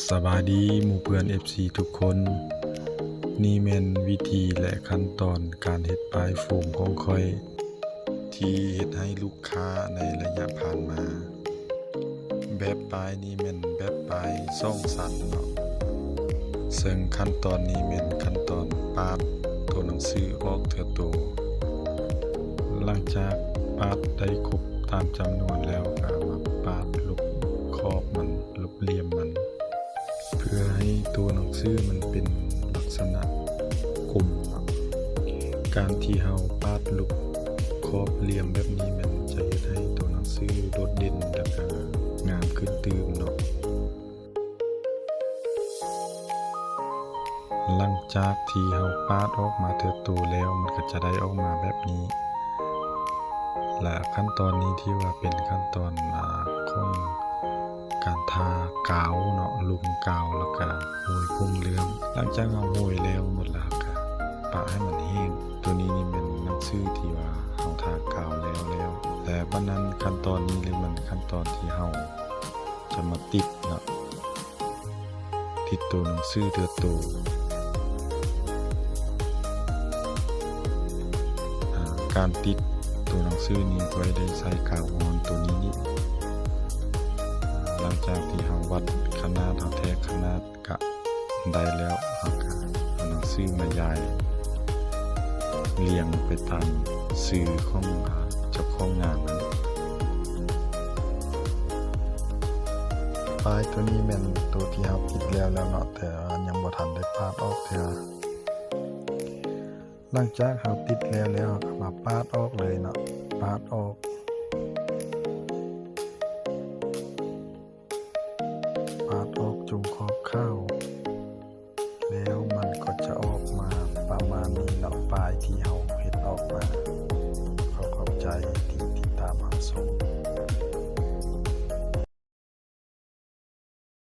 สบายดีหมู่เพื่อน FC ทุกคนนี่แม่นวิธีและขั้นตอนการเฮ็ดปลายโฟมของค่อยที่เฮ็ดให้ลูกค้าในระยะผ่านมาแบบปลายนี้แม่นแบบปลายซ่องสันเนาะซึ่งขั้นตอนนี้แม่นขั้นตอนปาดตัวหนังสือออกเทื่อโตหลังจากปาดได้ครบตามจำนวนแล้วก็มาปาดลบขอบมันลบเหลี่ยมมันเพื่อให้ตัวหนังสือมันเป็นลักษณะกลมครับการที่เฮาปาดลบขอบเหลี่ยมแบบนี้มันจะเฮ็ดให้ตัวหนังสือโดดเด่นแล้วก็งามขึ้นตื่มเนาะหลังจากที่เฮาปาดออกมาเทื่อโตแล้วมันก็จะได้ออกมาแบบนี้และขั้นตอนนี้ที่ว่าเป็นขั้นตอนของการทากาวเนาะลุมกาวแล้วก็โรยพุ่งเรื่องหลังจากเราโรยแล้วหมดแล้วก็ปะให้มันแห้งตัวนี้นี่เป็นหนังสือที่ว่าเราทากาวแล้วแต่บัดนั้นขั้นตอนนี้เลยมันขั้นตอนที่เราจะมาติดเนาะติดตัวหนังสือเทื่อโตการติดตัวหนังสือนี้ก็ได้ใส่กาวออนตัวนี้หลังจากที่เราวัดขนาดเราแทกขนาดกะได้แล้วเราก็เอาหนังสือมาย้ายเรียงไปตามสื่อของเจ้าของงานนั้นปลายตัวนี้แม่นตัวที่เราปิดแล้วเนาะแต่ยังบ่ทันได้ปาดออกเทื่อหลังจากเราปิดแล้วก็มาปาดออกเลยเนาะปาดออกจุ่มขอบข้าวแล้วมันก็จะออกมาประมาณนี้เนาะปลายที่เรา